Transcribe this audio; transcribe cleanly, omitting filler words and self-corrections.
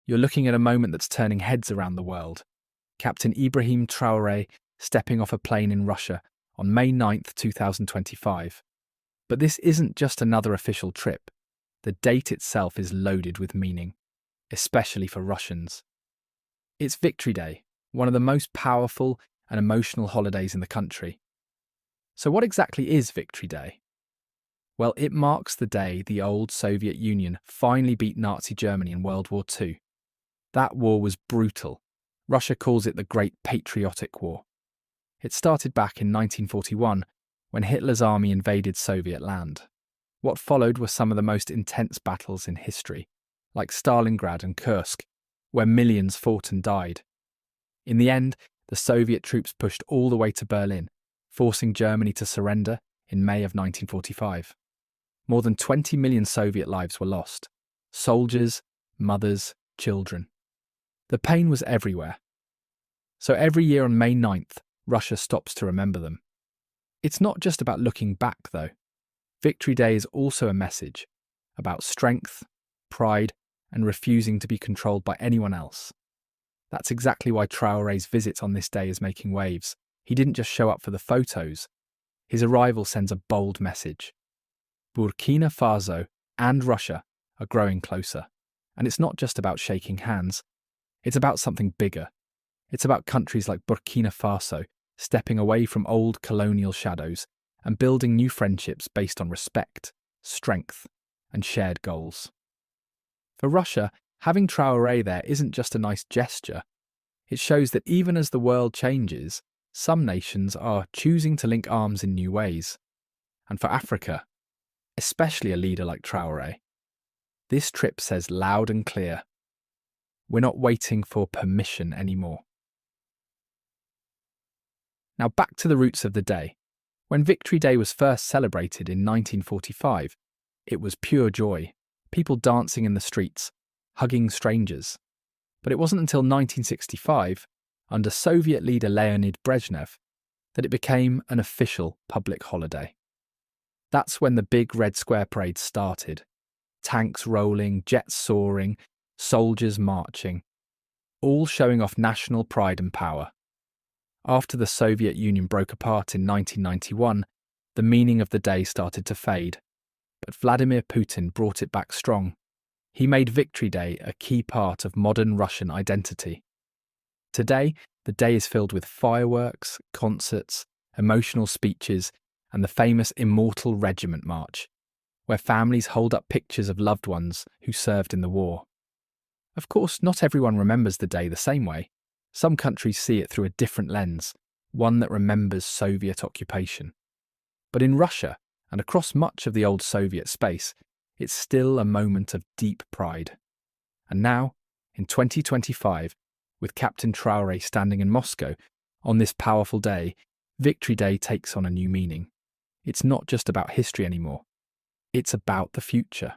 You're looking at a moment that's turning heads around the world. Captain Ibrahim Traore stepping off a plane in Russia on May 9th, 2025. But this isn't just another official trip. The date itself is loaded with meaning, especially for Russians. It's Victory Day, one of the most powerful and emotional holidays in the country. So what exactly is Victory Day? Well, it marks the day the old Soviet Union finally beat Nazi Germany in World War II. That war was brutal. Russia calls it the Great Patriotic War. It started back in 1941 when Hitler's army invaded Soviet land. What followed were some of the most intense battles in history, like Stalingrad and Kursk, where millions fought and died. In the end, the Soviet troops pushed all the way to Berlin, forcing Germany to surrender in May of 1945. More than 20 million Soviet lives were lost. Soldiers, mothers, children. The pain was everywhere. So every year on May 9th, Russia stops to remember them. It's not just about looking back, though. Victory Day is also a message about strength, pride, and refusing to be controlled by anyone else. That's exactly why Traore's visit on this day is making waves. He didn't just show up for the photos. His arrival sends a bold message. Burkina Faso and Russia are growing closer. And it's not just about shaking hands. It's about something bigger. It's about countries like Burkina Faso stepping away from old colonial shadows and building new friendships based on respect, strength, and shared goals. For Russia, having Traore there isn't just a nice gesture. It shows that even as the world changes, some nations are choosing to link arms in new ways. And for Africa, especially a leader like Traore, this trip says loud and clear, we're not waiting for permission anymore. Now back to the roots of the day. When Victory Day was first celebrated in 1945, it was pure joy, people dancing in the streets, hugging strangers. But it wasn't until 1965, under Soviet leader Leonid Brezhnev, that it became an official public holiday. That's when the big Red Square parade started. Tanks rolling, jets soaring, soldiers marching, all showing off national pride and power. After the Soviet Union broke apart in 1991, the meaning of the day started to fade. But Vladimir Putin brought it back strong. He made Victory Day a key part of modern Russian identity. Today, the day is filled with fireworks, concerts, emotional speeches, and the famous Immortal Regiment March, where families hold up pictures of loved ones who served in the war. Of course, not everyone remembers the day the same way. Some countries see it through a different lens, one that remembers Soviet occupation. But in Russia, and across much of the old Soviet space, it's still a moment of deep pride. And now, in 2025, with Captain Traore standing in Moscow, on this powerful day, Victory Day takes on a new meaning. It's not just about history anymore. It's about the future.